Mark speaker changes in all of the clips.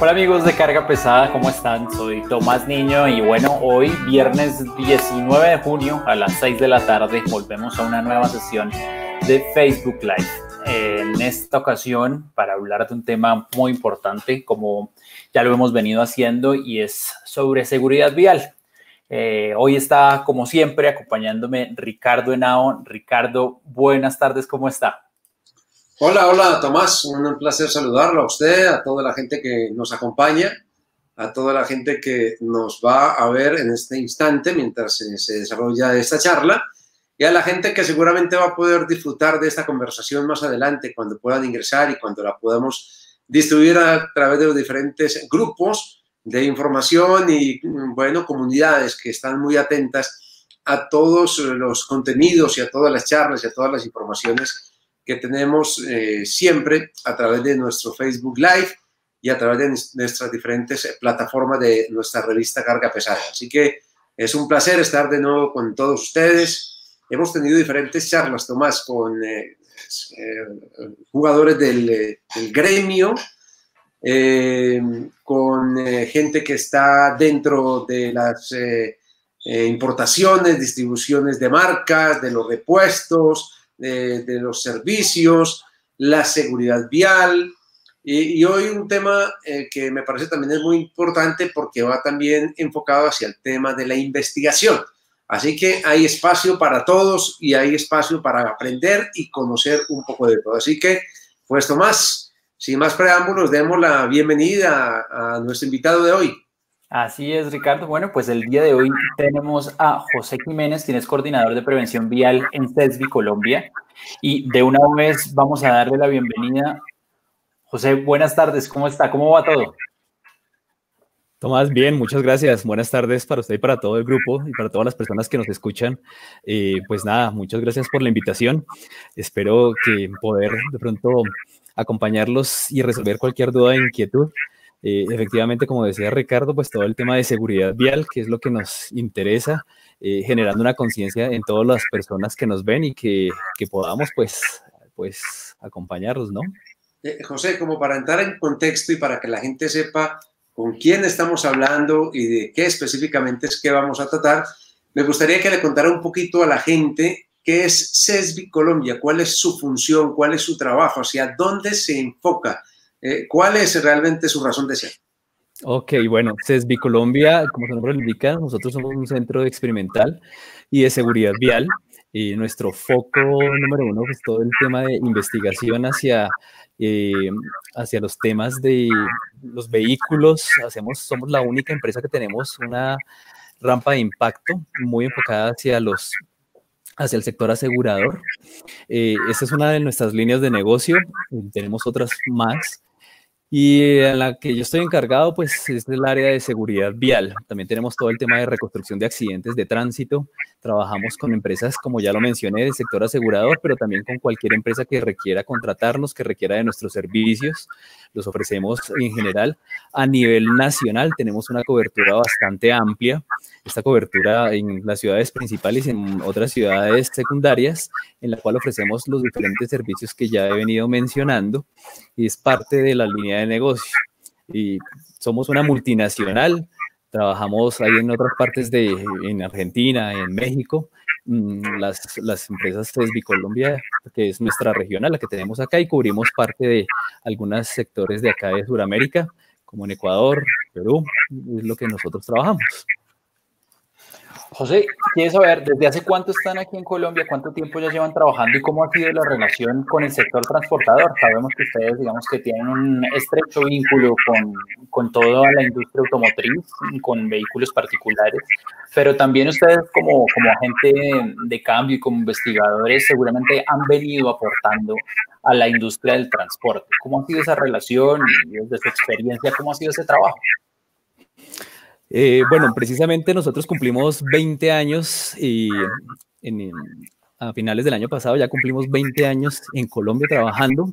Speaker 1: Hola amigos de Carga Pesada, ¿cómo están? Soy Tomás Niño y bueno, hoy viernes 19 de junio a las 6 de la tarde volvemos a una nueva sesión de Facebook Live. En esta ocasión para hablar de un tema muy importante como ya lo hemos venido haciendo y es sobre seguridad vial. Hoy está como siempre acompañándome Ricardo Henao. Ricardo, buenas tardes, ¿cómo está?
Speaker 2: Hola Tomás, un placer saludarlo a usted, a toda la gente que nos acompaña, a toda la gente que nos va a ver en este instante mientras se desarrolla esta charla y a la gente que seguramente va a poder disfrutar de esta conversación más adelante cuando puedan ingresar y cuando la podamos distribuir a través de los diferentes grupos de información y, bueno, comunidades que están muy atentas a todos los contenidos y a todas las charlas y a todas las informaciones que tenemos siempre a través de nuestro Facebook Live y a través de nuestras diferentes plataformas de nuestra revista Carga Pesada. Así que es un placer estar de nuevo con todos ustedes. Hemos tenido diferentes charlas, Tomás, con jugadores del gremio, con gente que está dentro de las importaciones, distribuciones de marcas, de los repuestos, de los servicios, la seguridad vial y hoy un tema que me parece también es muy importante porque va también enfocado hacia el tema de la investigación. Así que hay espacio para todos y hay espacio para aprender y conocer un poco de todo. Así que, pues Tomás, sin más preámbulos, demos la bienvenida a nuestro invitado de hoy.
Speaker 1: Así es, Ricardo. Bueno, pues el día de hoy tenemos a José Jiménez, quien es coordinador de prevención vial en CESBI Colombia. Y de una vez vamos a darle la bienvenida. José, buenas tardes. ¿Cómo está? ¿Cómo va todo?
Speaker 3: Tomás, bien, muchas gracias. Buenas tardes para usted y para todo el grupo y para todas las personas que nos escuchan. Pues nada, muchas gracias por la invitación. Espero que poder de pronto acompañarlos y resolver cualquier duda e inquietud. Efectivamente, como decía Ricardo, pues todo el tema de seguridad vial, que es lo que nos interesa, generando una conciencia en todas las personas que nos ven y que podamos pues acompañarlos, ¿no?
Speaker 2: José, como para entrar en contexto y para que la gente sepa con quién estamos hablando y de qué específicamente es que vamos a tratar, me gustaría que le contara un poquito a la gente qué es CESBI Colombia, cuál es su función, cuál es su trabajo, hacia dónde se enfoca. ¿Cuál es realmente su razón de ser?
Speaker 3: Ok, bueno, CESBI Colombia, como su nombre lo indica, nosotros somos un centro experimental y de seguridad vial. Y nuestro foco número uno es todo el tema de investigación hacia los temas de los vehículos. Somos la única empresa que tenemos una rampa de impacto muy enfocada hacia el sector asegurador. Esta es una de nuestras líneas de negocio. Tenemos otras más. Y en la que yo estoy encargado, pues, es el área de seguridad vial. También tenemos todo el tema de reconstrucción de accidentes de tránsito. Trabajamos con empresas, como ya lo mencioné, del sector asegurador, pero también con cualquier empresa que requiera contratarnos, que requiera de nuestros servicios. Los ofrecemos en general. A nivel nacional tenemos una cobertura bastante amplia. Esta cobertura en las ciudades principales y en otras ciudades secundarias, en la cual ofrecemos los diferentes servicios que ya he venido mencionando. Y es parte de la línea de negocio. Y somos una multinacional, trabajamos ahí en otras partes en Argentina, en México. Las empresas CESBI Colombia, que es nuestra regional, la que tenemos acá, y cubrimos parte de algunos sectores de acá de Sudamérica, como en Ecuador, Perú, es lo que nosotros trabajamos.
Speaker 1: José, quiero saber, ¿desde hace cuánto están aquí en Colombia? ¿Cuánto tiempo ya llevan trabajando y cómo ha sido la relación con el sector transportador? Sabemos que ustedes, digamos, que tienen un estrecho vínculo con toda la industria automotriz, con vehículos particulares, pero también ustedes como agente de cambio y como investigadores seguramente han venido aportando a la industria del transporte. ¿Cómo ha sido esa relación y desde su experiencia, cómo ha sido ese trabajo?
Speaker 3: Bueno, precisamente nosotros cumplimos 20 años y a finales del año pasado ya cumplimos 20 años en Colombia trabajando.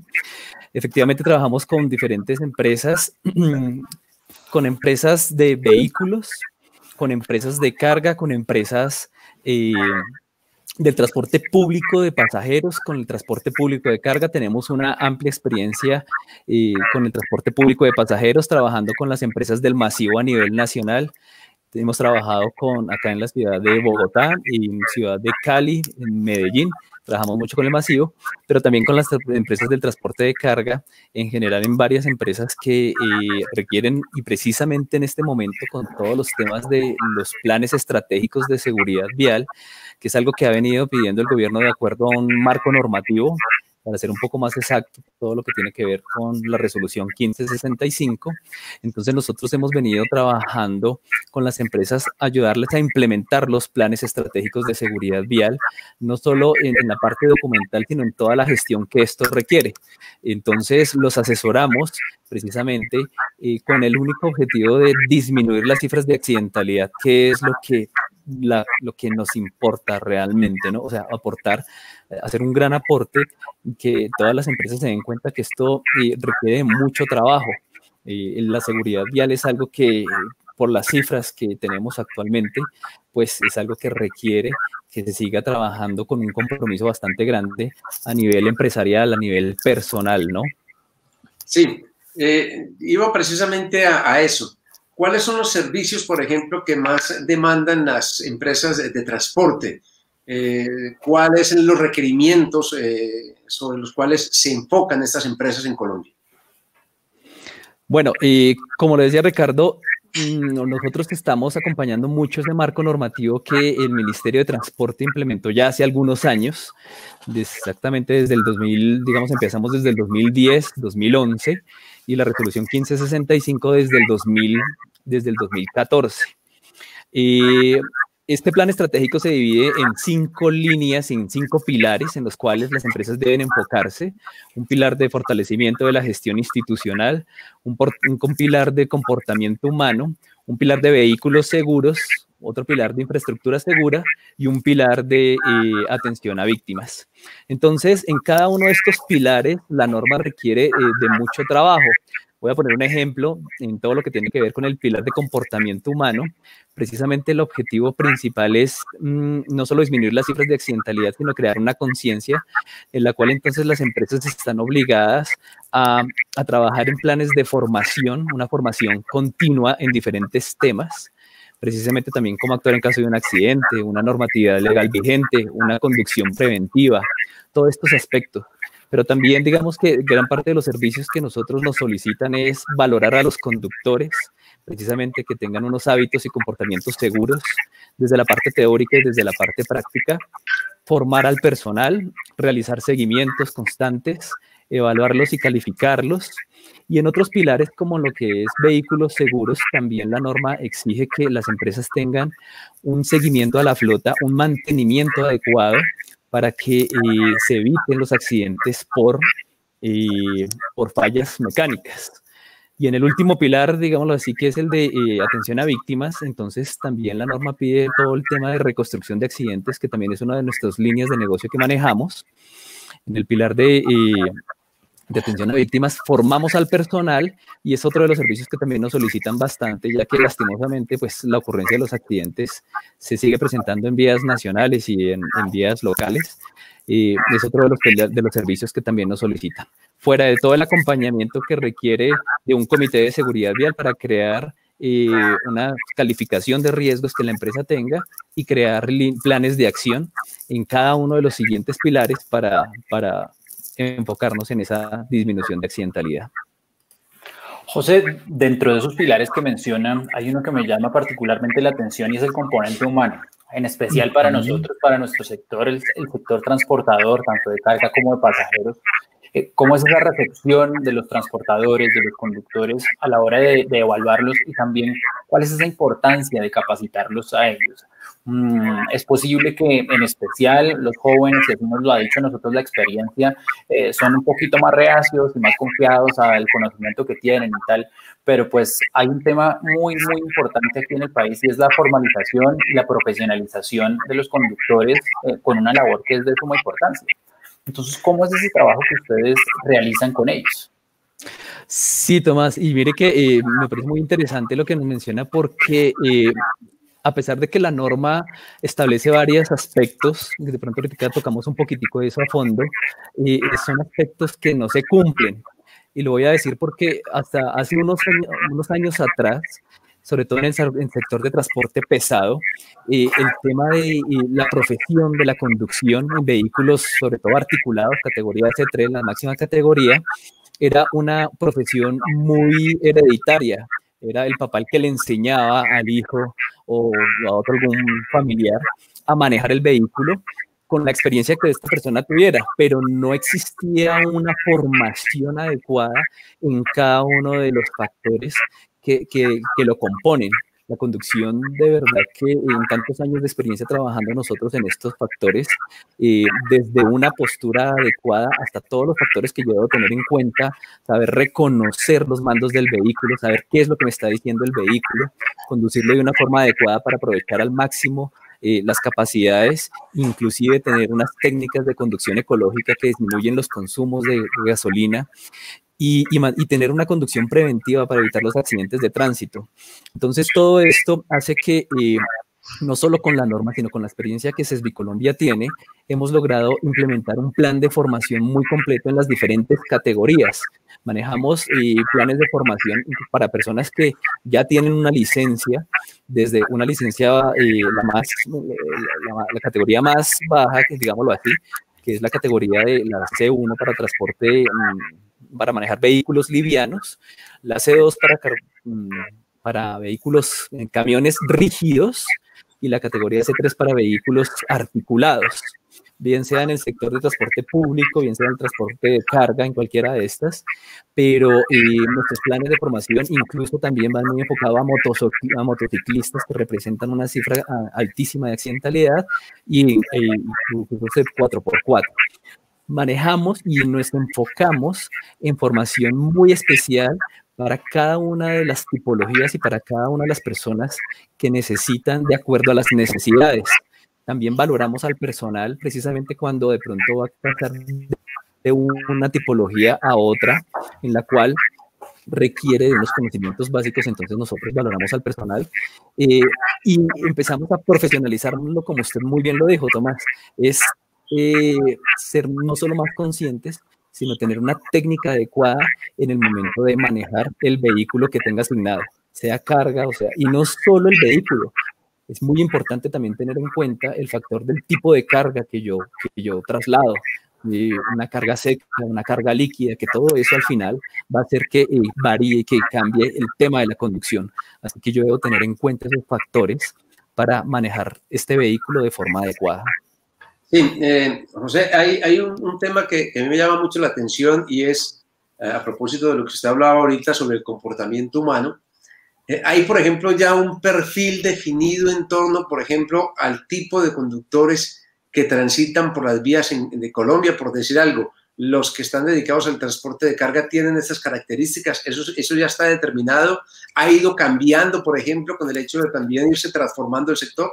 Speaker 3: Efectivamente trabajamos con diferentes empresas, con empresas de vehículos, con empresas de carga, con empresas del transporte público de pasajeros con el transporte público de carga. Tenemos una amplia experiencia con el transporte público de pasajeros, trabajando con las empresas del masivo a nivel nacional. Hemos trabajado acá en la ciudad de Bogotá, en ciudad de Cali, en Medellín. Trabajamos mucho con el masivo, pero también con las empresas del transporte de carga, en general en varias empresas que requieren, y precisamente en este momento con todos los temas de los planes estratégicos de seguridad vial, que es algo que ha venido pidiendo el gobierno de acuerdo a un marco normativo, para ser un poco más exacto, todo lo que tiene que ver con la resolución 1565. Entonces nosotros hemos venido trabajando con las empresas, ayudarles a implementar los planes estratégicos de seguridad vial, no solo en la parte documental, sino en toda la gestión que esto requiere. Entonces los asesoramos precisamente con el único objetivo de disminuir las cifras de accidentalidad, que es lo que nos importa realmente, ¿no? O sea, hacer un gran aporte, que todas las empresas se den cuenta que esto requiere mucho trabajo. La seguridad vial es algo que, por las cifras que tenemos actualmente, pues es algo que requiere que se siga trabajando con un compromiso bastante grande a nivel empresarial, a nivel personal, ¿no?
Speaker 2: Sí, iba precisamente a eso. ¿Cuáles son los servicios, por ejemplo, que más demandan las empresas de transporte? ¿Cuáles son los requerimientos sobre los cuales se enfocan estas empresas en Colombia?
Speaker 3: Bueno, como le decía Ricardo, nosotros estamos acompañando mucho ese marco normativo que el Ministerio de Transporte implementó ya hace algunos años, exactamente desde el 2000, digamos, empezamos desde el 2010, 2011, y la resolución 1565 desde el 2014. Este plan estratégico se divide en 5 líneas, en 5 pilares en los cuales las empresas deben enfocarse. Un pilar de fortalecimiento de la gestión institucional, un pilar de comportamiento humano, un pilar de vehículos seguros, otro pilar de infraestructura segura y un pilar de atención a víctimas. Entonces, en cada uno de estos pilares, la norma requiere de mucho trabajo. Voy a poner un ejemplo en todo lo que tiene que ver con el pilar de comportamiento humano. Precisamente el objetivo principal es no solo disminuir las cifras de accidentalidad, sino crear una conciencia en la cual entonces las empresas están obligadas a trabajar en planes de formación, una formación continua en diferentes temas, precisamente también cómo actuar en caso de un accidente, una normatividad legal vigente, una conducción preventiva, todos estos aspectos. Pero también digamos que gran parte de los servicios que nosotros nos solicitan es valorar a los conductores, precisamente que tengan unos hábitos y comportamientos seguros desde la parte teórica y desde la parte práctica, formar al personal, realizar seguimientos constantes, evaluarlos y calificarlos. Y en otros pilares como lo que es vehículos seguros, también la norma exige que las empresas tengan un seguimiento a la flota, un mantenimiento adecuado para que se eviten los accidentes por fallas mecánicas. Y en el último pilar, digámoslo así, que es el de atención a víctimas, entonces también la norma pide todo el tema de reconstrucción de accidentes, que también es una de nuestras líneas de negocio que manejamos. En el pilar de atención a víctimas formamos al personal, y es otro de los servicios que también nos solicitan bastante, ya que lastimosamente pues la ocurrencia de los accidentes se sigue presentando en vías nacionales y en vías locales. Es otro de los servicios que también nos solicitan. Fuera de todo el acompañamiento que requiere de un comité de seguridad vial para crear una calificación de riesgos que la empresa tenga y crear planes de acción en cada uno de los siguientes pilares para enfocarnos en esa disminución de accidentalidad.
Speaker 1: José, dentro de esos pilares que mencionan, hay uno que me llama particularmente la atención y es el componente humano, en especial para nosotros, para nuestro sector, el sector transportador, tanto de carga como de pasajeros. ¿Cómo es esa recepción de los transportadores, de los conductores a la hora de evaluarlos, y también cuál es esa importancia de capacitarlos a ellos? Es posible que en especial los jóvenes, y así nos lo ha dicho a nosotros la experiencia, son un poquito más reacios y más confiados al conocimiento que tienen y tal, pero pues hay un tema muy, muy importante aquí en el país, y es la formalización y la profesionalización de los conductores con una labor que es de suma importancia. Entonces, ¿cómo es ese trabajo que ustedes realizan con ellos?
Speaker 3: Sí, Tomás, y mire que me parece muy interesante lo que nos menciona, porque a pesar de que la norma establece varios aspectos, de pronto ahorita tocamos un poquitico de eso a fondo, son aspectos que no se cumplen. Y lo voy a decir porque hasta hace unos años atrás, sobre todo en el sector de transporte pesado, el tema de la profesión de la conducción en vehículos, sobre todo articulados, categoría S3, la máxima categoría, era una profesión muy hereditaria. Era el papá el que le enseñaba al hijo o a otro algún familiar a manejar el vehículo con la experiencia que esta persona tuviera, pero no existía una formación adecuada en cada uno de los factores que lo componen. La conducción, de verdad que en tantos años de experiencia trabajando nosotros en estos factores, desde una postura adecuada hasta todos los factores que yo debo tener en cuenta, saber reconocer los mandos del vehículo, saber qué es lo que me está diciendo el vehículo, conducirlo de una forma adecuada para aprovechar al máximo las capacidades, inclusive tener unas técnicas de conducción ecológica que disminuyen los consumos de gasolina, y tener una conducción preventiva para evitar los accidentes de tránsito. Entonces, todo esto hace que no solo con la norma, sino con la experiencia que CESBI Colombia tiene, hemos logrado implementar un plan de formación muy completo en las diferentes categorías. Manejamos planes de formación para personas que ya tienen una licencia, desde una licencia, la categoría más baja, que digámoslo así, que es la categoría de la C1 para transporte, para manejar vehículos livianos, la C2 para vehículos, camiones rígidos, y la categoría C3 para vehículos articulados, bien sea en el sector de transporte público, bien sea en el transporte de carga, en cualquiera de estas, pero nuestros planes de formación incluso también van muy enfocados a motociclistas que representan una cifra altísima de accidentalidad y incluso 4x4. Manejamos y nos enfocamos en formación muy especial para cada una de las tipologías y para cada una de las personas que necesitan de acuerdo a las necesidades. También valoramos al personal precisamente cuando de pronto va a pasar de una tipología a otra en la cual requiere de unos conocimientos básicos, entonces nosotros valoramos al personal y empezamos a profesionalizarlo, como usted muy bien lo dijo, Tomás, es ser no solo más conscientes, sino tener una técnica adecuada en el momento de manejar el vehículo que tenga asignado, sea carga, o sea, y no solo el vehículo. Es muy importante también tener en cuenta el factor del tipo de carga que yo traslado, una carga seca, una carga líquida, que todo eso al final va a hacer que varíe, que cambie el tema de la conducción. Así que yo debo tener en cuenta esos factores para manejar este vehículo de forma adecuada.
Speaker 2: Sí, José, hay un tema que a mí me llama mucho la atención y es, a propósito de lo que usted hablaba ahorita sobre el comportamiento humano, hay, por ejemplo, ya un perfil definido en torno, por ejemplo, al tipo de conductores que transitan por las vías de Colombia, por decir algo. Los que están dedicados al transporte de carga tienen estas características, eso ya está determinado, ha ido cambiando, por ejemplo, con el hecho de también irse transformando el sector.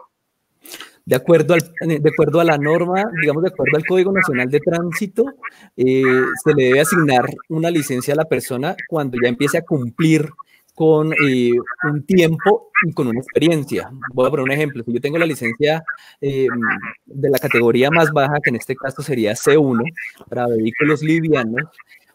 Speaker 3: De acuerdo a la norma, digamos, de acuerdo al Código Nacional de Tránsito, se le debe asignar una licencia a la persona cuando ya empiece a cumplir con un tiempo y con una experiencia. Voy a poner un ejemplo. Si yo tengo la licencia de la categoría más baja, que en este caso sería C1, para vehículos livianos,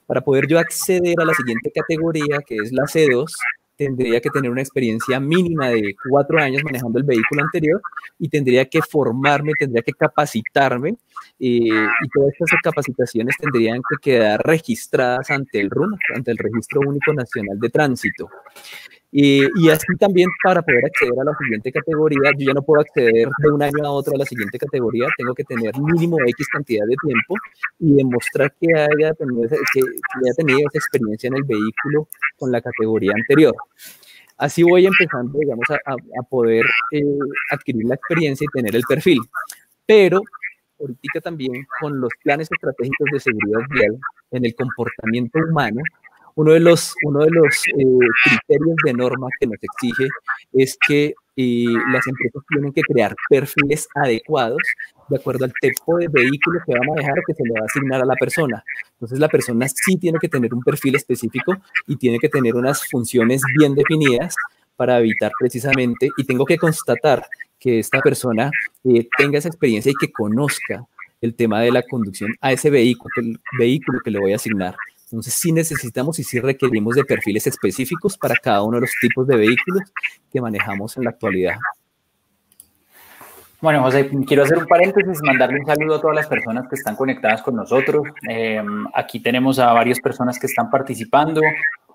Speaker 3: para poder yo acceder a la siguiente categoría, que es la C2, tendría que tener una experiencia mínima de 4 años manejando el vehículo anterior y tendría que formarme, tendría que capacitarme y todas estas capacitaciones tendrían que quedar registradas ante el RUN, ante el Registro Único Nacional de Tránsito. Y así también para poder acceder a la siguiente categoría, yo ya no puedo acceder de un año a otro a la siguiente categoría, tengo que tener mínimo X cantidad de tiempo y demostrar que haya tenido esa experiencia en el vehículo con la categoría anterior. Así voy empezando, digamos, a poder adquirir la experiencia y tener el perfil. Pero ahorita también con los planes estratégicos de seguridad vial en el comportamiento humano, uno de los criterios de norma que nos exige es que las empresas tienen que crear perfiles adecuados de acuerdo al tipo de vehículo que va a manejar o que se le va a asignar a la persona. Entonces, la persona sí tiene que tener un perfil específico y tiene que tener unas funciones bien definidas para evitar precisamente, y tengo que constatar que esta persona tenga esa experiencia y que conozca el tema de la conducción a ese vehículo que le voy a asignar. Entonces, sí necesitamos y sí requerimos de perfiles específicos para cada uno de los tipos de vehículos que manejamos en la actualidad.
Speaker 1: Bueno, José, quiero hacer un paréntesis, mandarle un saludo a todas las personas que están conectadas con nosotros. Aquí tenemos a varias personas que están participando.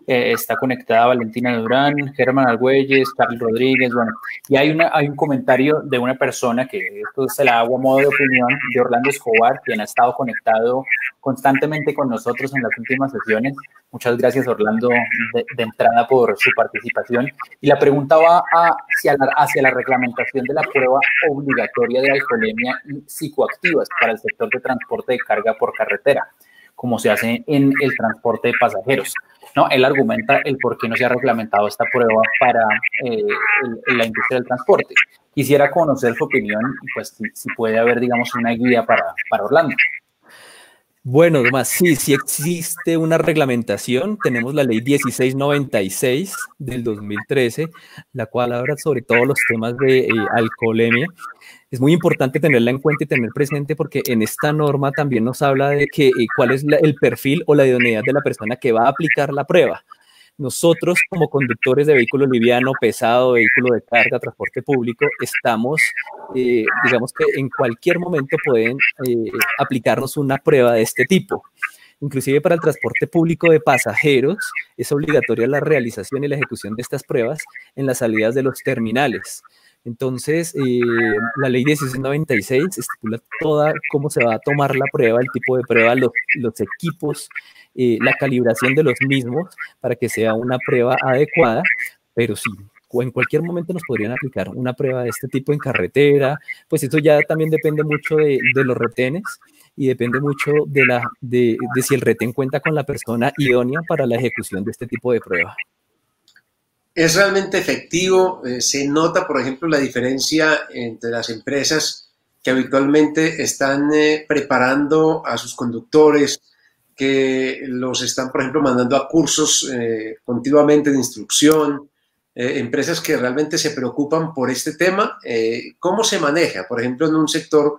Speaker 1: Está conectada Valentina Durán, Germán Argüelles, Carlos Rodríguez, bueno, y hay un comentario de una persona que esto se la hago a modo de opinión, de Orlando Escobar, quien ha estado conectado constantemente con nosotros en las últimas sesiones. Muchas gracias, Orlando, de entrada por su participación. Y la pregunta va hacia la reglamentación de la prueba obligatoria de alcoholemia y psicoactivas para el sector de transporte de carga por carretera, como se hace en el transporte de pasajeros. ¿No? Él argumenta el por qué no se ha reglamentado esta prueba para la industria del transporte. Quisiera conocer su opinión y pues si puede haber, digamos, una guía para Orlando.
Speaker 3: Bueno, Tomás, sí existe una reglamentación. Tenemos la ley 1696 del 2013, la cual habla sobre todos los temas de alcoholemia. Es muy importante tenerla en cuenta y tener presente porque en esta norma también nos habla de que cuál es el perfil o la idoneidad de la persona que va a aplicar la prueba. Nosotros como conductores de vehículo liviano, pesado, vehículo de carga, transporte público, estamos, digamos que en cualquier momento pueden aplicarnos una prueba de este tipo. Inclusive para el transporte público de pasajeros es obligatoria la realización y la ejecución de estas pruebas en las salidas de los terminales. Entonces, la ley 1696 estipula cómo se va a tomar la prueba, el tipo de prueba, los equipos, la calibración de los mismos para que sea una prueba adecuada, pero sí, en cualquier momento nos podrían aplicar una prueba de este tipo en carretera, pues esto ya también depende mucho de los retenes y depende mucho de si el retén cuenta con la persona idónea para la ejecución de este tipo de prueba.
Speaker 2: Es realmente efectivo, se nota, por ejemplo, la diferencia entre las empresas que habitualmente están preparando a sus conductores, que los están, por ejemplo, mandando a cursos continuamente de instrucción, empresas que realmente se preocupan por este tema. ¿Cómo se maneja, por ejemplo, en un sector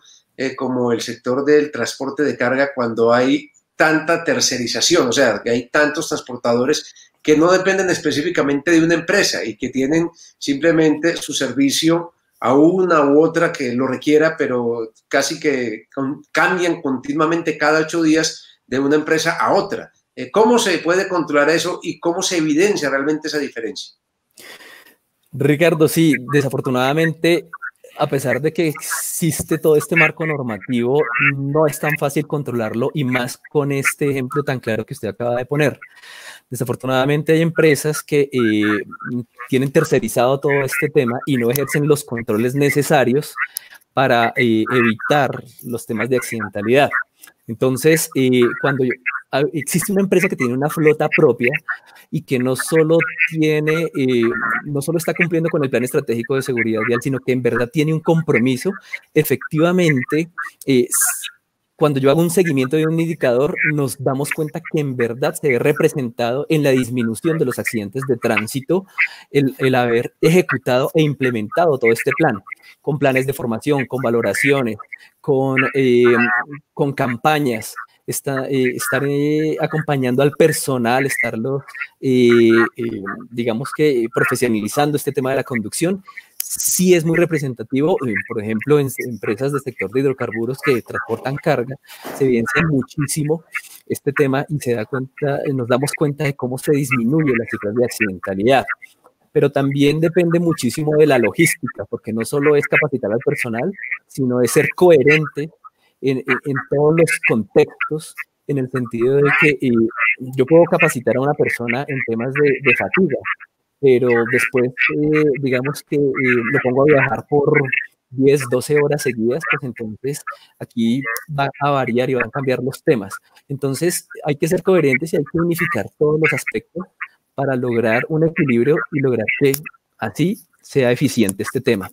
Speaker 2: como el sector del transporte de carga cuando hay tanta tercerización, o sea, que hay tantos transportadores que no dependen específicamente de una empresa y que tienen simplemente su servicio a una u otra que lo requiera, pero casi que cambian continuamente cada 8 días de una empresa a otra? ¿Cómo se puede controlar eso y cómo se evidencia realmente esa diferencia?
Speaker 3: Ricardo, sí, desafortunadamente, a pesar de que existe todo este marco normativo, no es tan fácil controlarlo y más con este ejemplo tan claro que usted acaba de poner. Desafortunadamente hay empresas que tienen tercerizado todo este tema y no ejercen los controles necesarios para evitar los temas de accidentalidad. Entonces, cuando existe una empresa que tiene una flota propia y que no solo está cumpliendo con el plan estratégico de seguridad vial, sino que en verdad tiene un compromiso, efectivamente, cuando yo hago un seguimiento de un indicador, nos damos cuenta que en verdad se ve representado en la disminución de los accidentes de tránsito el haber ejecutado e implementado todo este plan, con planes de formación, con valoraciones, con campañas, estar acompañando al personal, estarlo, digamos que profesionalizando este tema de la conducción. Sí es muy representativo, por ejemplo, en empresas del sector de hidrocarburos que transportan carga, se evidencia muchísimo este tema y nos damos cuenta de cómo se disminuye la cifra de accidentalidad. Pero también depende muchísimo de la logística, porque no solo es capacitar al personal, sino de ser coherente en todos los contextos, en el sentido de que yo puedo capacitar a una persona en temas de fatiga, pero después, digamos que lo pongo a viajar por 10, 12 horas seguidas, pues entonces aquí va a variar y van a cambiar los temas. Entonces hay que ser coherentes y hay que unificar todos los aspectos para lograr un equilibrio y lograr que así sea eficiente este tema.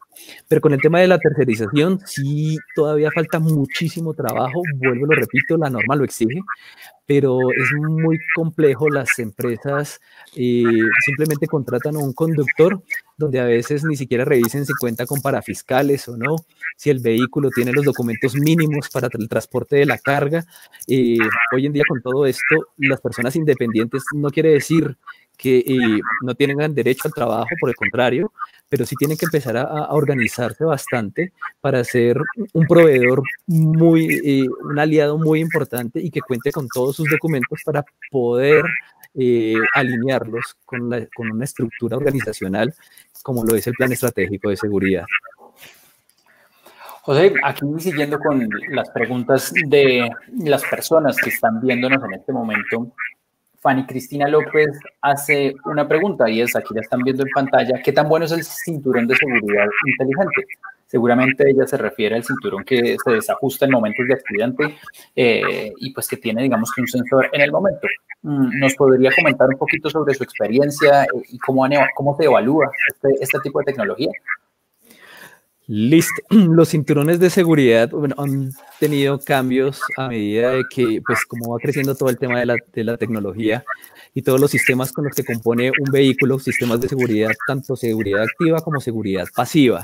Speaker 3: Pero con el tema de la tercerización, sí, todavía falta muchísimo trabajo. Vuelvo, lo repito, la norma lo exige, pero es muy complejo. Las empresas simplemente contratan a un conductor donde a veces ni siquiera revisen si cuenta con parafiscales o no, si el vehículo tiene los documentos mínimos para el transporte de la carga. Hoy en día con todo esto, las personas independientes no quiere decir que no tienen derecho al trabajo, por el contrario, pero sí tienen que empezar a organizarse bastante para ser un proveedor un aliado muy importante y que cuente con todos sus documentos para poder alinearlos con una estructura organizacional como lo es el Plan Estratégico de Seguridad.
Speaker 1: José, aquí siguiendo con las preguntas de las personas que están viéndonos en este momento, Fanny Cristina López hace una pregunta y es, aquí la están viendo en pantalla, ¿qué tan bueno es el cinturón de seguridad inteligente? Seguramente ella se refiere al cinturón que se desajusta en momentos de accidente y pues que tiene, digamos, que un sensor en el momento. ¿Nos podría comentar un poquito sobre su experiencia y cómo se evalúa este tipo de tecnología?
Speaker 3: Listo. Los cinturones de seguridad, bueno, han tenido cambios a medida de que, pues, como va creciendo todo el tema de la tecnología y todos los sistemas con los que compone un vehículo, sistemas de seguridad, tanto seguridad activa como seguridad pasiva.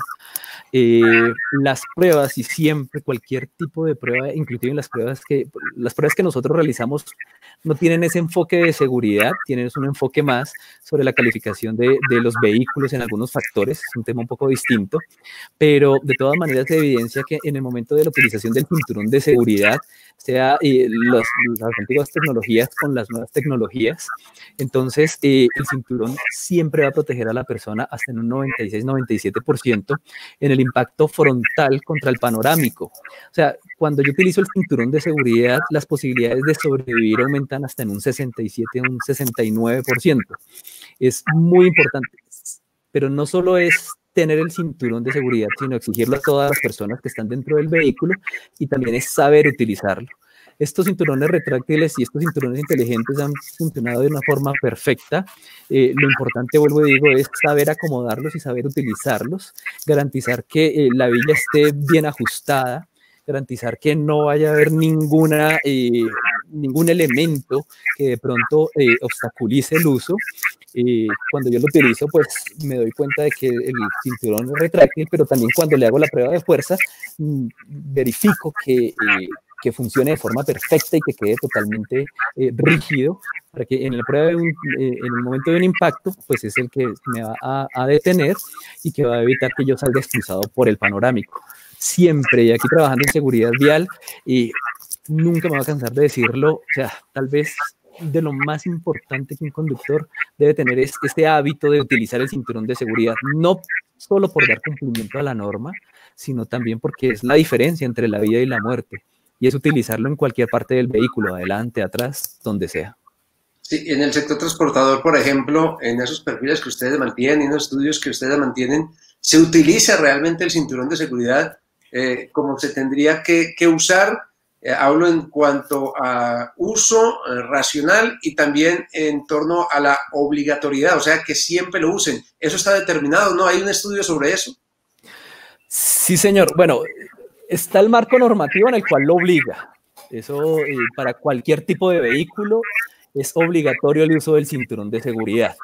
Speaker 3: Las pruebas y siempre cualquier tipo de prueba, inclusive las pruebas que nosotros realizamos no tienen ese enfoque de seguridad, tienen un enfoque más sobre la calificación de los vehículos en algunos factores, es un tema un poco distinto, pero de todas maneras se evidencia que en el momento de la utilización del cinturón de seguridad, sea las antiguas tecnologías con las nuevas tecnologías, entonces el cinturón siempre va a proteger a la persona hasta en un 96-97% en el impacto frontal contra el panorámico. O sea, cuando yo utilizo el cinturón de seguridad, las posibilidades de sobrevivir aumentan hasta en un 67, un 69%. Es muy importante, pero no solo es tener el cinturón de seguridad, sino exigirlo a todas las personas que están dentro del vehículo y también es saber utilizarlo. Estos cinturones retráctiles y estos cinturones inteligentes han funcionado de una forma perfecta. Lo importante, vuelvo y digo, es saber acomodarlos y saber utilizarlos, garantizar que la villa esté bien ajustada, garantizar que no vaya a haber ningún elemento que de pronto obstaculice el uso. Cuando yo lo utilizo, pues me doy cuenta de que el cinturón es retráctil, pero también cuando le hago la prueba de fuerza, verifico que funcione de forma perfecta y que quede totalmente rígido, para que en la prueba en el momento de un impacto, pues es el que me va a detener y que va a evitar que yo salga expulsado por el panorámico. Siempre, y aquí trabajando en seguridad vial, y nunca me voy a cansar de decirlo, o sea, tal vez de lo más importante que un conductor debe tener es este hábito de utilizar el cinturón de seguridad, no solo por dar cumplimiento a la norma, sino también porque es la diferencia entre la vida y la muerte, y es utilizarlo en cualquier parte del vehículo, adelante, atrás, donde sea.
Speaker 2: Sí, en el sector transportador, por ejemplo, en esos perfiles que ustedes mantienen, en los estudios que ustedes mantienen, ¿se utiliza realmente el cinturón de seguridad como se tendría que usar? Hablo en cuanto a uso racional y también en torno a la obligatoriedad, o sea, que siempre lo usen. ¿Eso está determinado? ¿No hay un estudio sobre eso?
Speaker 3: Sí, señor. Bueno, está el marco normativo en el cual lo obliga. Eso para cualquier tipo de vehículo es obligatorio el uso del cinturón de seguridad.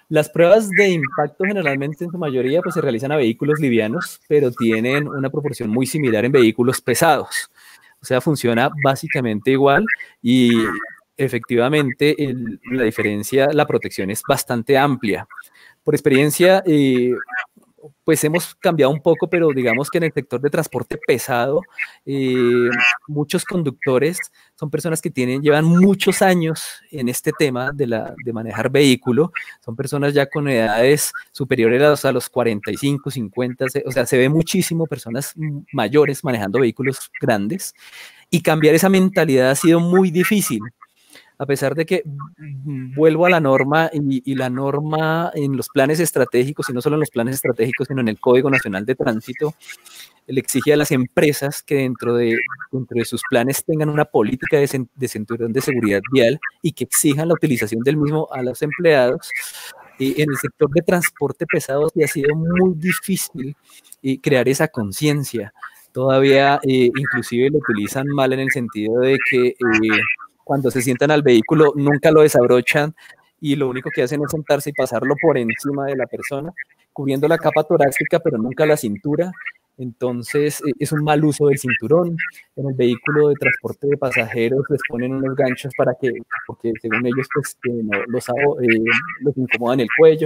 Speaker 3: Las pruebas de impacto generalmente en su mayoría pues, se realizan a vehículos livianos, pero tienen una proporción muy similar en vehículos pesados. O sea, funciona básicamente igual y efectivamente la diferencia, la protección es bastante amplia. Por experiencia, pues hemos cambiado un poco, pero digamos que en el sector de transporte pesado, muchos conductores son personas que llevan muchos años en este tema de manejar vehículo, son personas ya con edades superiores a los 45, 50, o sea, se ve muchísimo personas mayores manejando vehículos grandes y cambiar esa mentalidad ha sido muy difícil. A pesar de que vuelvo a la norma y la norma en los planes estratégicos, y no solo en los planes estratégicos, sino en el Código Nacional de Tránsito, le exige a las empresas que dentro de sus planes tengan una política de cinturón de seguridad vial y que exijan la utilización del mismo a los empleados. En el sector de transporte pesado sí ha sido muy difícil crear esa conciencia. Todavía inclusive lo utilizan mal en el sentido de que cuando se sientan al vehículo nunca lo desabrochan y lo único que hacen es sentarse y pasarlo por encima de la persona, cubriendo la capa torácica, pero nunca la cintura. Entonces, es un mal uso del cinturón. En el vehículo de transporte de pasajeros les ponen unos ganchos porque según ellos, pues, no, los incomodan el cuello.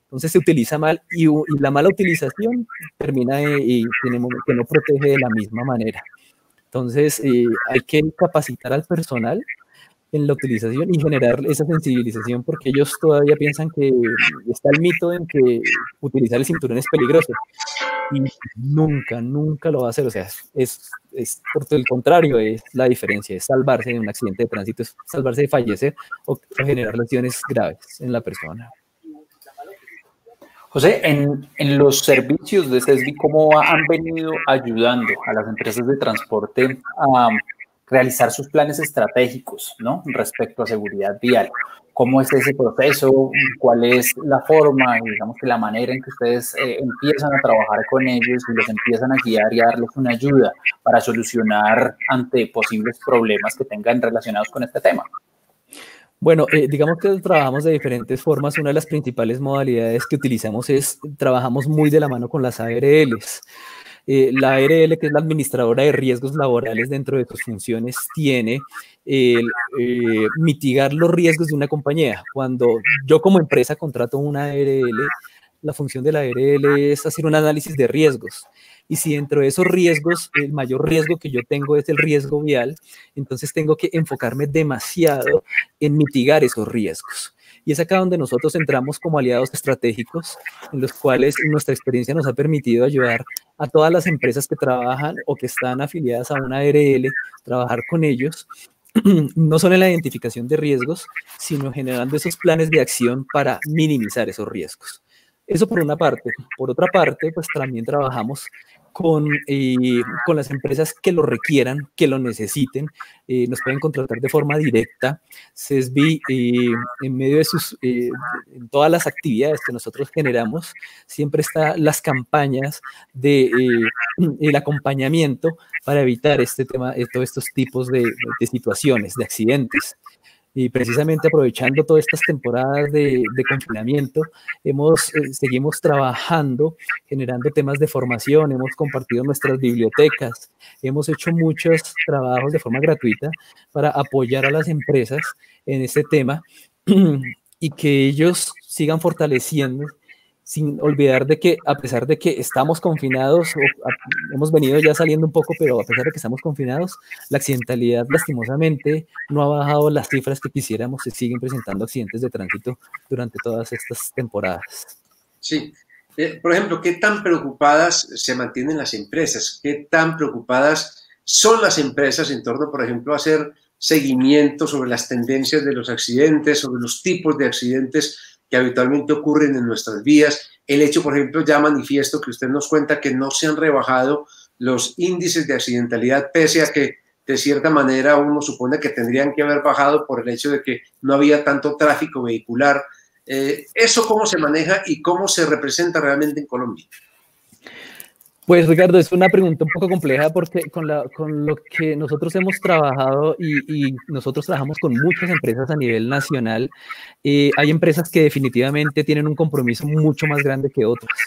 Speaker 3: Entonces, se utiliza mal y la mala utilización termina que no protege de la misma manera. Entonces, hay que capacitar al personal en la utilización y generar esa sensibilización porque ellos todavía piensan que está el mito en que utilizar el cinturón es peligroso y nunca, nunca lo va a hacer. O sea, es por el contrario, es la diferencia, es salvarse de un accidente de tránsito, es salvarse de fallecer o generar lesiones graves en la persona.
Speaker 1: José, en los servicios de CESBI, ¿cómo han venido ayudando a las empresas de transporte a realizar sus planes estratégicos, ¿no? Respecto a seguridad vial? ¿Cómo es ese proceso? ¿Cuál es la forma, digamos que la manera en que ustedes empiezan a trabajar con ellos y los empiezan a guiar y a darles una ayuda para solucionar ante posibles problemas que tengan relacionados con este tema?
Speaker 3: Bueno, digamos que trabajamos de diferentes formas. Una de las principales modalidades que utilizamos trabajamos muy de la mano con las ARLs. La ARL, que es la administradora de riesgos laborales, dentro de sus funciones tiene mitigar los riesgos de una compañía. Cuando yo como empresa contrato una ARL, la función de la ARL es hacer un análisis de riesgos. Y si dentro de esos riesgos, el mayor riesgo que yo tengo es el riesgo vial, entonces tengo que enfocarme demasiado en mitigar esos riesgos. Y es acá donde nosotros entramos como aliados estratégicos, en los cuales nuestra experiencia nos ha permitido ayudar a todas las empresas que trabajan o que están afiliadas a una ARL, trabajar con ellos, no solo en la identificación de riesgos, sino generando esos planes de acción para minimizar esos riesgos. Eso por una parte. Por otra parte, pues también trabajamos con las empresas que lo requieran, que lo necesiten. Nos pueden contratar de forma directa. CESBI, en medio de en todas las actividades que nosotros generamos, siempre están las campañas el acompañamiento para evitar este tema, todos estos tipos de situaciones, de accidentes. Y precisamente aprovechando todas estas temporadas de confinamiento, seguimos trabajando, generando temas de formación, hemos compartido nuestras bibliotecas, hemos hecho muchos trabajos de forma gratuita para apoyar a las empresas en este tema y que ellos sigan fortaleciendo, sin olvidar de que a pesar de que estamos confinados, hemos venido ya saliendo un poco, pero a pesar de que estamos confinados, la accidentalidad lastimosamente no ha bajado las cifras que quisiéramos, se siguen presentando accidentes de tránsito durante todas estas temporadas.
Speaker 2: Sí. Por ejemplo, ¿qué tan preocupadas se mantienen las empresas? ¿Qué tan preocupadas son las empresas en torno, por ejemplo, a hacer seguimiento sobre las tendencias de los accidentes, sobre los tipos de accidentes que habitualmente ocurren en nuestras vías? El hecho, por ejemplo, ya manifiesto que usted nos cuenta que no se han rebajado los índices de accidentalidad, pese a que de cierta manera uno supone que tendrían que haber bajado por el hecho de que no había tanto tráfico vehicular. ¿Eso cómo se maneja y cómo se representa realmente en Colombia?
Speaker 3: Pues Ricardo, es una pregunta un poco compleja porque con lo que nosotros hemos trabajado y nosotros trabajamos con muchas empresas a nivel nacional, hay empresas que definitivamente tienen un compromiso mucho más grande que otras.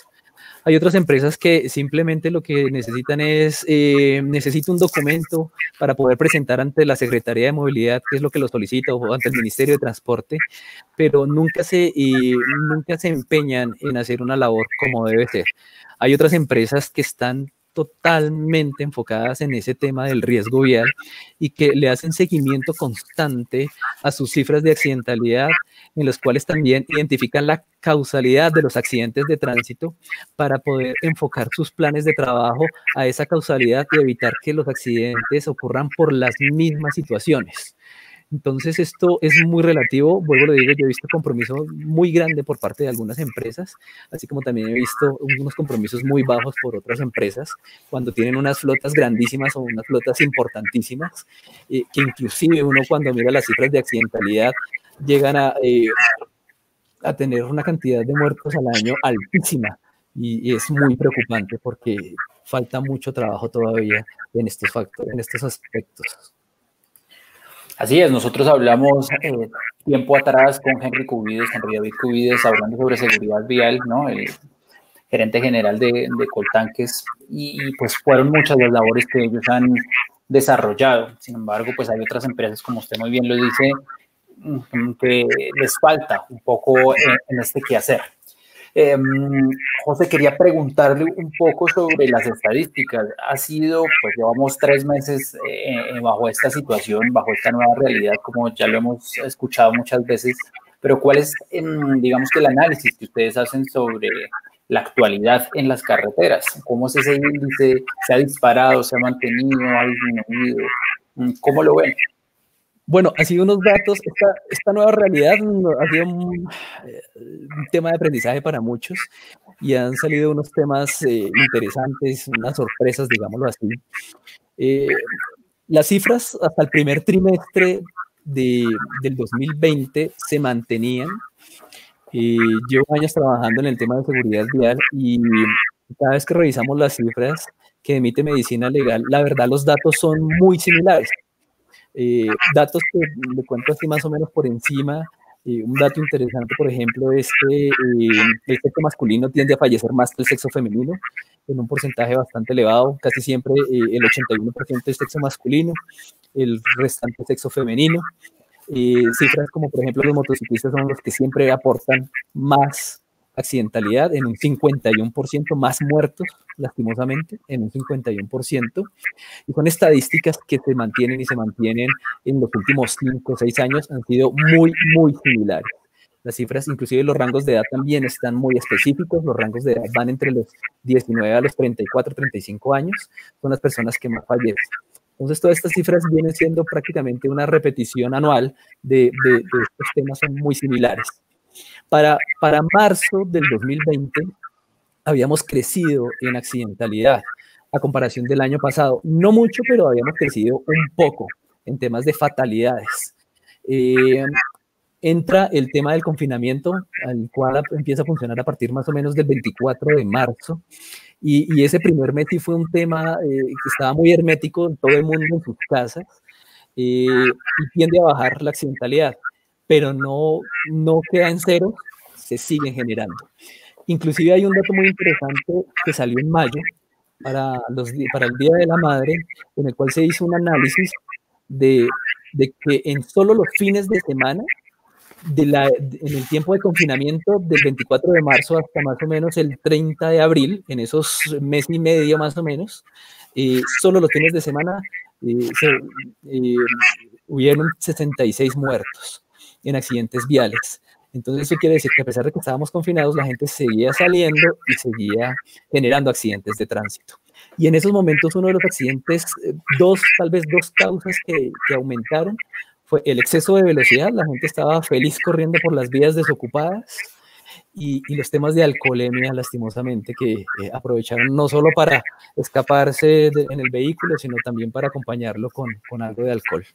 Speaker 3: Hay otras empresas que simplemente lo que necesitan es, necesito un documento para poder presentar ante la Secretaría de Movilidad, que es lo que lo solicita, o ante el Ministerio de Transporte, pero nunca se empeñan en hacer una labor como debe ser. Hay otras empresas que están totalmente enfocadas en ese tema del riesgo vial y que le hacen seguimiento constante a sus cifras de accidentalidad, en los cuales también identifican la causalidad de los accidentes de tránsito para poder enfocar sus planes de trabajo a esa causalidad y evitar que los accidentes ocurran por las mismas situaciones. Entonces esto es muy relativo, vuelvo a lo digo, yo he visto compromiso muy grande por parte de algunas empresas, así como también he visto unos compromisos muy bajos por otras empresas, cuando tienen unas flotas grandísimas o unas flotas importantísimas, que inclusive uno cuando mira las cifras de accidentalidad llegan a a tener una cantidad de muertos al año altísima y es muy preocupante porque falta mucho trabajo todavía en estos factores, en estos aspectos.
Speaker 1: Así es, nosotros hablamos tiempo atrás con Henry David Cubides, hablando sobre seguridad vial, ¿no? El gerente general de Coltanques, y pues fueron muchas las labores que ellos han desarrollado. Sin embargo, pues hay otras empresas, como usted muy bien lo dice, que les falta un poco en este quehacer. José, quería preguntarle un poco sobre las estadísticas. Ha sido, pues llevamos 3 meses bajo esta situación, bajo esta nueva realidad, como ya lo hemos escuchado muchas veces, pero ¿cuál es, digamos que el análisis que ustedes hacen sobre la actualidad en las carreteras? ¿Cómo es ese índice? ¿Se ha disparado, se ha mantenido, ha disminuido? ¿Cómo lo ven?
Speaker 3: Bueno, ha sido unos datos, esta nueva realidad ha sido un tema de aprendizaje para muchos y han salido unos temas interesantes, unas sorpresas, digámoslo así. Las cifras hasta el primer trimestre del 2020 se mantenían. Llevo años trabajando en el tema de seguridad vial y cada vez que revisamos las cifras que emite Medicina Legal, la verdad los datos son muy similares. Datos que le cuento así más o menos por encima. Un dato interesante, por ejemplo, es que el sexo masculino tiende a fallecer más que el sexo femenino, en un porcentaje bastante elevado. Casi siempre el 81% es sexo masculino, el restante sexo femenino. Cifras como, por ejemplo, los motociclistas son los que siempre aportan más accidentalidad, en un 51%, más muertos, lastimosamente, en un 51%, y con estadísticas que se mantienen en los últimos 5 o 6 años, han sido muy, muy similares. Las cifras, inclusive los rangos de edad también están muy específicos, los rangos de edad van entre los 19 a los 34, 35 años, son las personas que más fallecen. Entonces, todas estas cifras vienen siendo prácticamente una repetición anual de estos temas, son muy similares. Para marzo del 2020 habíamos crecido en accidentalidad a comparación del año pasado. No mucho, pero habíamos crecido un poco en temas de fatalidades. Entra el tema del confinamiento, al cual empieza a funcionar a partir más o menos del 24 de marzo. Y ese primer mes sí fue un tema que estaba muy hermético, todo el mundo en sus casas, y tiende a bajar la accidentalidad, pero no queda en cero, se siguen generando. Inclusive hay un dato muy interesante que salió en mayo para el Día de la Madre, en el cual se hizo un análisis de que en solo los fines de semana, en el tiempo de confinamiento del 24 de marzo hasta más o menos el 30 de abril, en esos mes y medio más o menos, solo los fines de semana hubieron 66 muertos en accidentes viales. Entonces eso quiere decir que a pesar de que estábamos confinados, la gente seguía saliendo y seguía generando accidentes de tránsito. Y en esos momentos uno de los accidentes, tal vez dos causas que aumentaron, fue el exceso de velocidad. La gente estaba feliz corriendo por las vías desocupadas, y los temas de alcoholemia, lastimosamente, que aprovecharon no solo para escaparse en el vehículo, sino también para acompañarlo con algo de alcohol.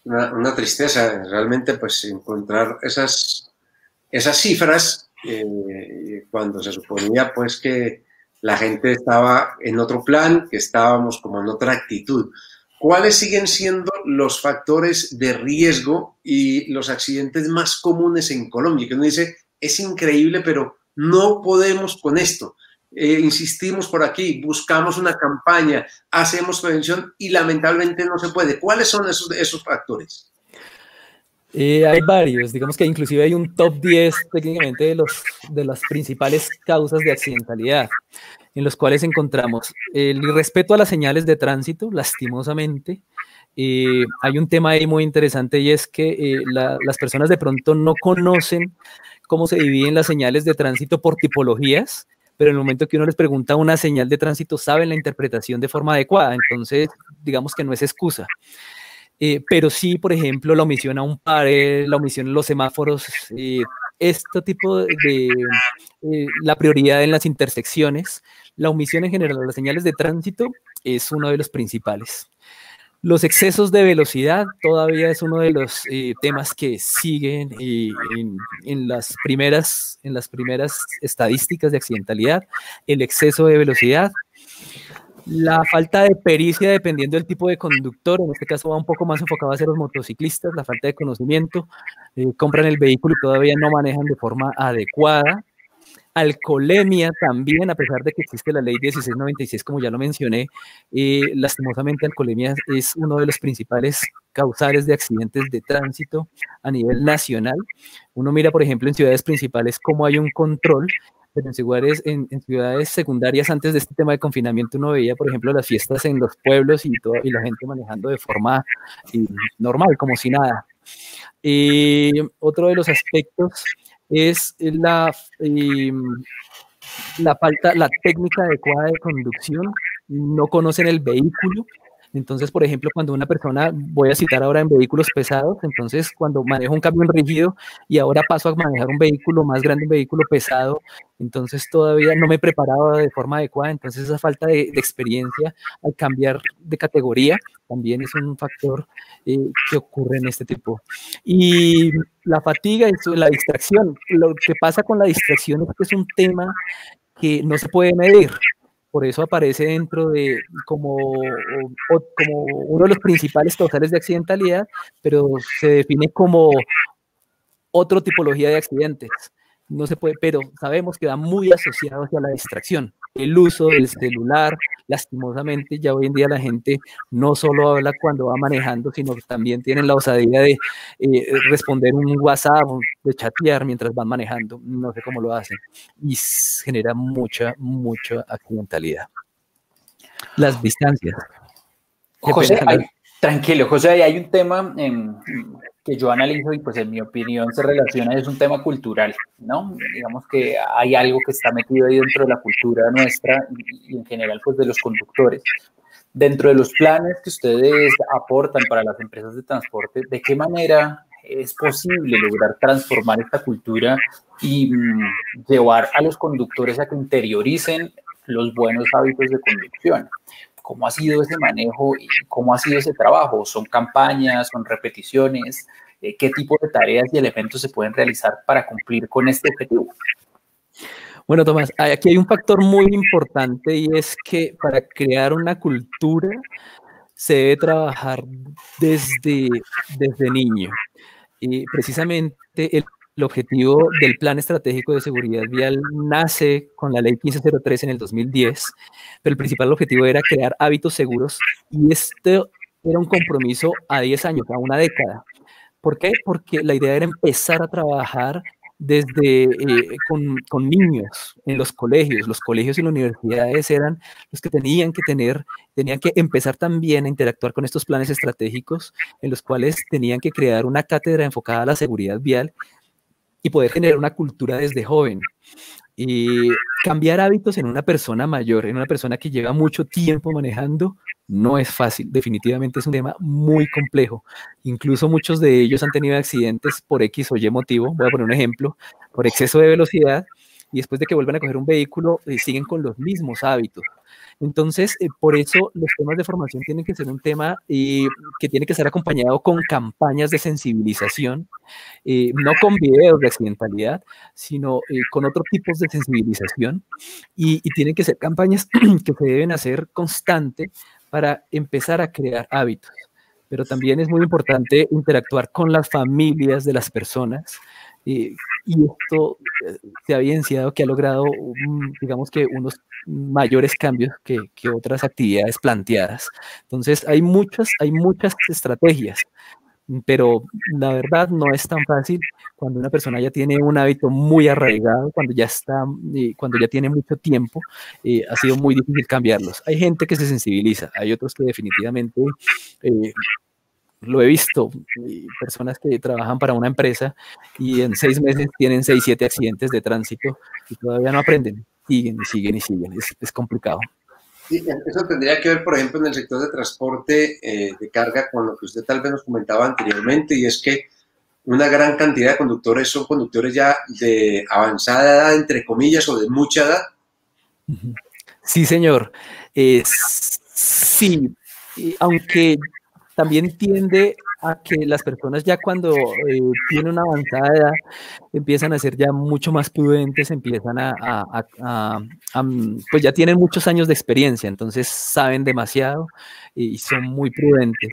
Speaker 2: Una tristeza realmente, pues, encontrar esas cifras cuando se suponía, pues, que la gente estaba en otro plan, que estábamos como en otra actitud. ¿Cuáles siguen siendo los factores de riesgo y los accidentes más comunes en Colombia? Que uno dice, es increíble, pero no podemos con esto. Insistimos por aquí, buscamos una campaña, hacemos prevención y lamentablemente no se puede. ¿Cuáles son esos factores?
Speaker 3: Hay varios, digamos que inclusive hay un top 10 técnicamente de las principales causas de accidentalidad, en los cuales encontramos el irrespeto a las señales de tránsito, lastimosamente. Hay un tema ahí muy interesante, y es que las personas de pronto no conocen cómo se dividen las señales de tránsito por tipologías, pero en el momento que uno les pregunta una señal de tránsito, saben la interpretación de forma adecuada. Entonces, digamos que no es excusa. Pero sí, por ejemplo, la omisión a un par, la omisión en los semáforos, este tipo de la prioridad en las intersecciones, la omisión en general de las señales de tránsito es uno de los principales. Los excesos de velocidad todavía es uno de los temas que siguen en las primeras estadísticas de accidentalidad, el exceso de velocidad. La falta de pericia dependiendo del tipo de conductor, en este caso va un poco más enfocado hacia los motociclistas, la falta de conocimiento, compran el vehículo y todavía no manejan de forma adecuada. Alcoholemia también, a pesar de que existe la ley 1696, como ya lo mencioné, lastimosamente alcoholemia es uno de los principales causales de accidentes de tránsito a nivel nacional. Uno mira, por ejemplo, en ciudades principales cómo hay un control, pero en ciudades secundarias, antes de este tema de confinamiento, uno veía, por ejemplo, las fiestas en los pueblos y la gente manejando de forma normal, como si nada. Otro de los aspectos es la técnica adecuada de conducción, no conocen el vehículo. Entonces, por ejemplo, cuando una persona, voy a citar ahora en vehículos pesados, entonces cuando manejo un camión rígido y ahora paso a manejar un vehículo más grande, un vehículo pesado, entonces todavía no me he preparado de forma adecuada, entonces esa falta de experiencia al cambiar de categoría también es un factor que ocurre en este tipo. Y la fatiga y la distracción, lo que pasa con la distracción es que es un tema que no se puede medir. Por eso aparece dentro de como uno de los principales causales de accidentalidad, pero se define como otra tipología de accidentes. No se puede, pero sabemos que va muy asociado hacia la distracción. El uso del celular, lastimosamente, ya hoy en día la gente no solo habla cuando va manejando, sino que también tienen la osadía de responder un WhatsApp, de chatear mientras van manejando. No sé cómo lo hacen. Y genera mucha accidentalidad. Las distancias.
Speaker 1: José, tranquilo, José, hay un tema que yo analizo y pues en mi opinión se relaciona, es un tema cultural, ¿no? Digamos que hay algo que está metido ahí dentro de la cultura nuestra y en general pues de los conductores. Dentro de los planes que ustedes aportan para las empresas de transporte, ¿de qué manera es posible lograr transformar esta cultura y llevar a los conductores a que interioricen los buenos hábitos de conducción? ¿Cómo ha sido ese manejo y cómo ha sido ese trabajo? ¿Son campañas, son repeticiones? ¿Qué tipo de tareas y elementos se pueden realizar para cumplir con este objetivo?
Speaker 3: Bueno, Tomás, aquí hay un factor muy importante y es que para crear una cultura se debe trabajar desde niño. Y precisamente el objetivo del Plan Estratégico de Seguridad Vial nace con la Ley 1503 en el 2010, pero el principal objetivo era crear hábitos seguros y este era un compromiso a 10 años, a una década. ¿Por qué? Porque la idea era empezar a trabajar desde con niños en los colegios. Los colegios y las universidades eran los que tenían que empezar también a interactuar con estos planes estratégicos en los cuales tenían que crear una cátedra enfocada a la seguridad vial y poder generar una cultura desde joven. Y cambiar hábitos en una persona mayor, en una persona que lleva mucho tiempo manejando, no es fácil. Definitivamente es un tema muy complejo. Incluso muchos de ellos han tenido accidentes por X o Y motivo. Voy a poner un ejemplo, por exceso de velocidad, y después de que vuelvan a coger un vehículo, siguen con los mismos hábitos. Entonces, por eso los temas de formación tienen que ser un tema que tiene que ser acompañado con campañas de sensibilización, no con videos de accidentalidad, sino con otros tipos de sensibilización, y tienen que ser campañas que se deben hacer constante para empezar a crear hábitos. Pero también es muy importante interactuar con las familias de las personas, y esto se ha evidenciado que ha logrado, digamos que unos mayores cambios que otras actividades planteadas. Entonces, hay muchas estrategias, pero la verdad no es tan fácil cuando una persona ya tiene un hábito muy arraigado, cuando ya tiene mucho tiempo, ha sido muy difícil cambiarlos. Hay gente que se sensibiliza, hay otros que definitivamente lo he visto, personas que trabajan para una empresa y en 6 meses tienen 6, 7 accidentes de tránsito y todavía no aprenden, siguen. Es complicado.
Speaker 2: Sí, eso tendría que ver, por ejemplo, en el sector de transporte de carga con lo que usted tal vez nos comentaba anteriormente, y es que una gran cantidad de conductores son conductores ya de avanzada edad, entre comillas, o de mucha edad.
Speaker 3: Sí, señor. Sí, aunque también tiende a que las personas ya cuando tienen una avanzada edad empiezan a ser ya mucho más prudentes, empiezan pues ya tienen muchos años de experiencia, entonces saben demasiado y son muy prudentes.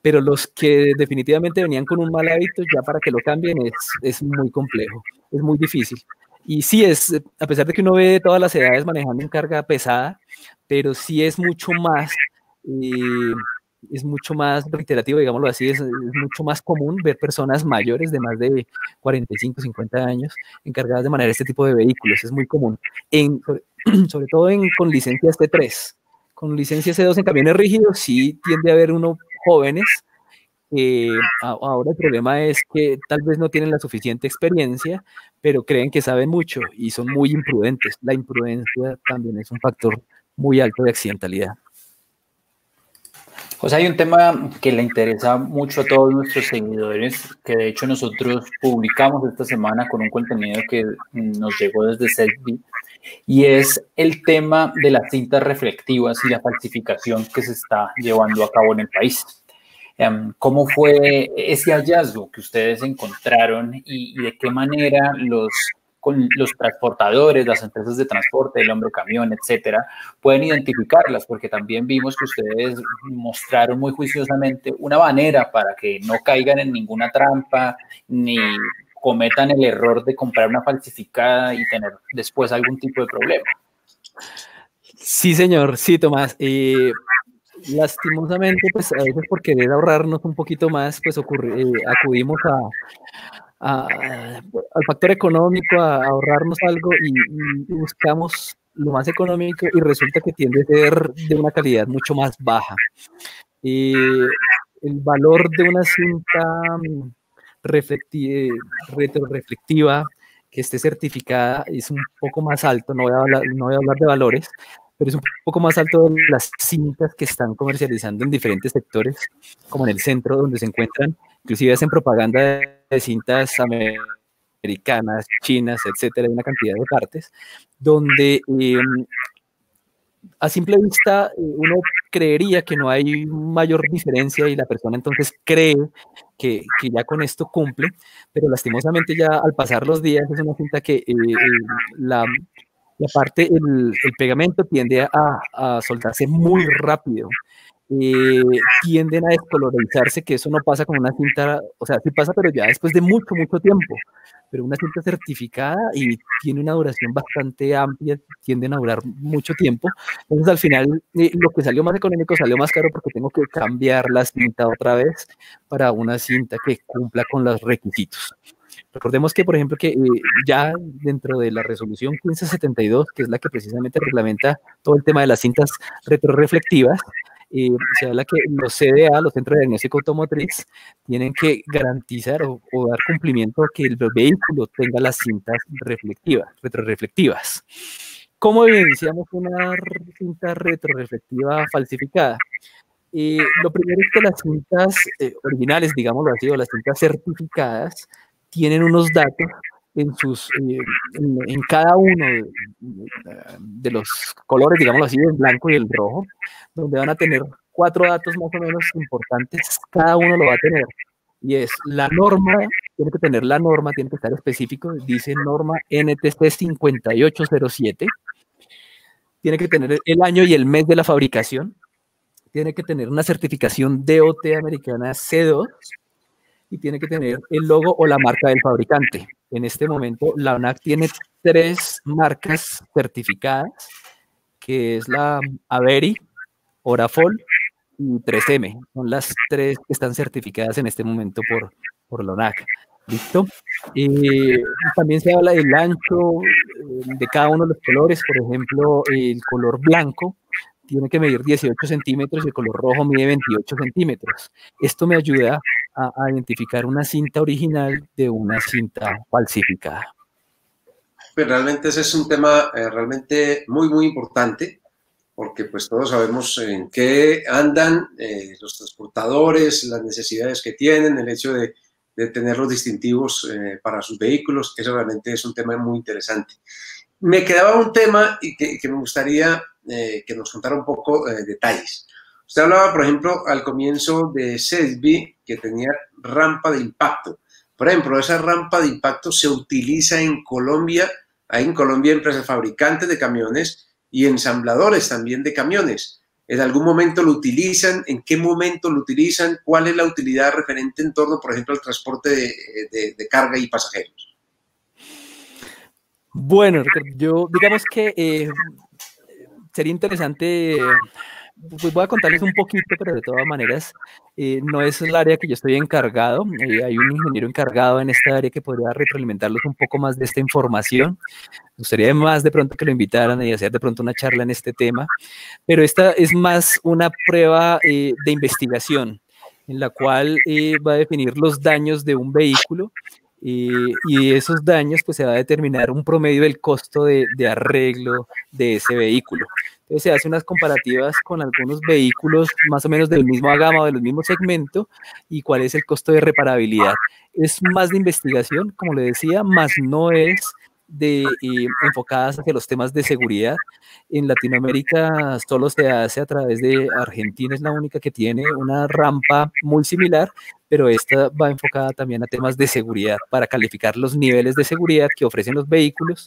Speaker 3: Pero los que definitivamente venían con un mal hábito, ya para que lo cambien es muy complejo, es muy difícil. Y sí, a pesar de que uno ve todas las edades manejando en carga pesada, pero sí es mucho más reiterativo, digámoslo así, es mucho más común ver personas mayores de más de 45, 50 años encargadas de manejar este tipo de vehículos, es muy común, sobre todo con licencias T3. Con licencia C2 en camiones rígidos sí tiende a haber uno jóvenes. Ahora el problema es que tal vez no tienen la suficiente experiencia, pero creen que saben mucho y son muy imprudentes. La imprudencia también es un factor muy alto de accidentalidad.
Speaker 1: José, hay un tema que le interesa mucho a todos nuestros seguidores, que de hecho nosotros publicamos esta semana con un contenido que nos llegó desde SECBI, y es el tema de las cintas reflectivas y la falsificación que se está llevando a cabo en el país. ¿Cómo fue ese hallazgo que ustedes encontraron y de qué manera con los transportadores, las empresas de transporte, el hombre camión, etcétera, pueden identificarlas? Porque también vimos que ustedes mostraron muy juiciosamente una manera para que no caigan en ninguna trampa ni cometan el error de comprar una falsificada y tener después algún tipo de problema.
Speaker 3: Sí, señor, sí, Tomás. Lastimosamente, pues a veces por querer ahorrarnos un poquito más, pues acudimos al factor económico, a ahorrarnos algo y buscamos lo más económico y resulta que tiende a ser de una calidad mucho más baja. El valor de una cinta retroreflectiva que esté certificada es un poco más alto, no voy a hablar de valores, pero es un poco más alto de las cintas que están comercializando en diferentes sectores, como en el centro donde se encuentran, inclusive hacen propaganda de cintas americanas, chinas, etcétera, de una cantidad de partes, donde a simple vista uno creería que no hay mayor diferencia y la persona entonces cree que ya con esto cumple, pero lastimosamente ya al pasar los días es una cinta que y aparte el pegamento tiende a soltarse muy rápido, tienden a descolorizarse, que eso no pasa con una cinta, o sea, sí pasa, pero ya después de mucho, mucho tiempo, pero una cinta certificada y tiene una duración bastante amplia, tienden a durar mucho tiempo, entonces al final lo que salió más económico salió más caro porque tengo que cambiar la cinta otra vez para una cinta que cumpla con los requisitos. Recordemos que, por ejemplo, que ya dentro de la resolución 1572, que es la que precisamente reglamenta todo el tema de las cintas retroreflectivas, se habla que los CDA, los Centros de Diagnóstico Automotriz, tienen que garantizar o dar cumplimiento a que el vehículo tenga las cintas retroreflectivas. ¿Cómo evidenciamos una cinta retroreflectiva falsificada? Lo primero es que las cintas originales, digámoslo así, o las cintas certificadas, tienen unos datos en cada uno de los colores, digámoslo así, el blanco y el rojo, donde van a tener 4 datos más o menos importantes, cada uno lo va a tener, y es la norma, tiene que tener la norma, tiene que estar específico, dice norma NTC 5807, tiene que tener el año y el mes de la fabricación, tiene que tener una certificación DOT americana C2, y tiene que tener el logo o la marca del fabricante. En este momento, la ONAC tiene 3 marcas certificadas, que es la Averi, Orafol y 3M. Son las 3 que están certificadas en este momento por la ONAC. ¿Listo? También se habla del ancho de cada uno de los colores. Por ejemplo, el color blanco tiene que medir 18 centímetros y el color rojo mide 28 centímetros. Esto me ayuda a identificar una cinta original de una cinta falsificada.
Speaker 2: Pues realmente ese es un tema realmente muy, muy importante, porque pues todos sabemos en qué andan los transportadores, las necesidades que tienen, el hecho de tener los distintivos para sus vehículos. Eso realmente es un tema muy interesante. Me quedaba un tema y que me gustaría que nos contara un poco detalles. Usted hablaba, por ejemplo, al comienzo de SESBI, que tenía rampa de impacto. Por ejemplo, esa rampa de impacto se utiliza en Colombia. Hay en Colombia empresas fabricantes de camiones y ensambladores también de camiones. ¿En algún momento lo utilizan? ¿En qué momento lo utilizan? ¿Cuál es la utilidad referente en torno, por ejemplo, al transporte de carga y pasajeros?
Speaker 3: Bueno, Ricardo, yo digamos que sería interesante, pues voy a contarles un poquito, pero de todas maneras no es el área que yo estoy encargado. Hay un ingeniero encargado en esta área que podría retroalimentarlos un poco más de esta información. Me gustaría más de pronto que lo invitaran y hacer de pronto una charla en este tema, pero esta es más una prueba de investigación en la cual va a definir los daños de un vehículo y esos daños pues se va a determinar un promedio del costo de arreglo de ese vehículo. Entonces se hace unas comparativas con algunos vehículos más o menos del mismo gama o del mismo segmento y cuál es el costo de reparabilidad. Es más de investigación, como le decía, más no es enfocadas hacia los temas de seguridad. En Latinoamérica solo se hace a través de Argentina, es la única que tiene una rampa muy similar, pero esta va enfocada también a temas de seguridad, para calificar los niveles de seguridad que ofrecen los vehículos,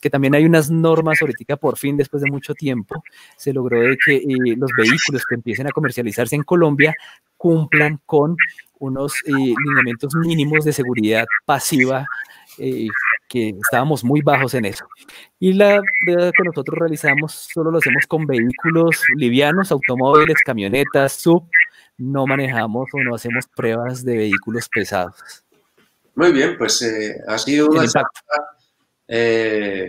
Speaker 3: que también hay unas normas ahorita, por fin, después de mucho tiempo, se logró de que los vehículos que empiecen a comercializarse en Colombia cumplan con unos lineamientos mínimos de seguridad pasiva, que estábamos muy bajos en eso. Y la prueba que nosotros realizamos solo lo hacemos con vehículos livianos, automóviles, camionetas, sub. No manejamos o no hacemos pruebas de vehículos pesados.
Speaker 2: Muy bien, pues ha sido una charla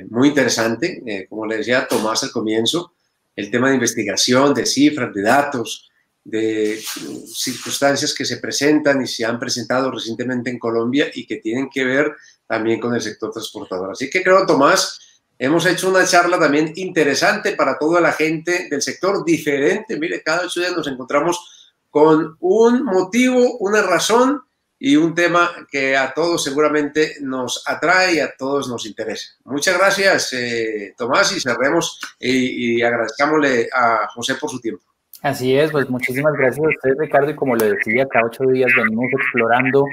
Speaker 2: muy interesante. Como le decía Tomás al comienzo, el tema de investigación, de cifras, de datos, de circunstancias que se presentan y se han presentado recientemente en Colombia y que tienen que ver también con el sector transportador. Así que creo, Tomás, hemos hecho una charla también interesante para toda la gente del sector diferente. Mire, cada 8 días nos encontramos con un motivo, una razón y un tema que a todos seguramente nos atrae y a todos nos interesa. Muchas gracias, Tomás, y cerremos y agradezcámosle a José por su tiempo.
Speaker 1: Así es, pues muchísimas gracias a usted, Ricardo, y como le decía, cada 8 días venimos explorando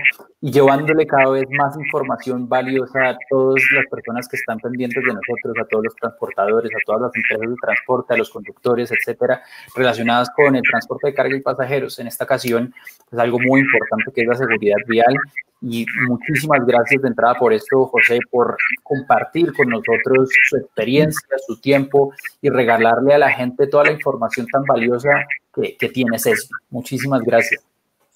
Speaker 1: y llevándole cada vez más información valiosa a todas las personas que están pendientes de nosotros, a todos los transportadores, a todas las empresas de transporte, a los conductores, etcétera, relacionadas con el transporte de carga y pasajeros. En esta ocasión, pues algo muy importante que es la seguridad vial. Y muchísimas gracias de entrada por esto, José, por compartir con nosotros su experiencia, su tiempo y regalarle a la gente toda la información tan valiosa que tiene SESBI. Muchísimas gracias.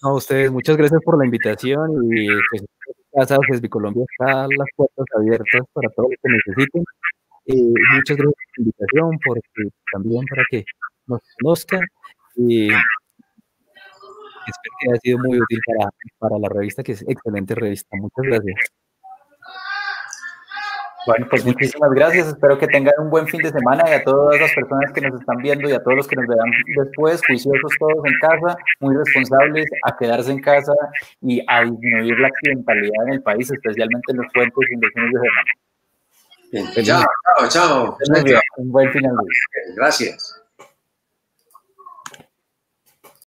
Speaker 3: A ustedes, muchas gracias por la invitación y pues casa SESBI Colombia está las puertas abiertas para todo lo que necesiten. Muchas gracias por la invitación, también para que nos conozcan. Espero que haya sido muy útil para la revista, que es excelente revista. Muchas gracias.
Speaker 1: Bueno, pues muchísimas gracias. Espero que tengan un buen fin de semana y a todas las personas que nos están viendo y a todos los que nos verán después, juiciosos todos en casa, muy responsables, a quedarse en casa y a disminuir la accidentalidad en el país, especialmente en los puentes y en los fines de semana.
Speaker 2: Bien. Chao.
Speaker 1: Un buen final de día.
Speaker 2: Gracias.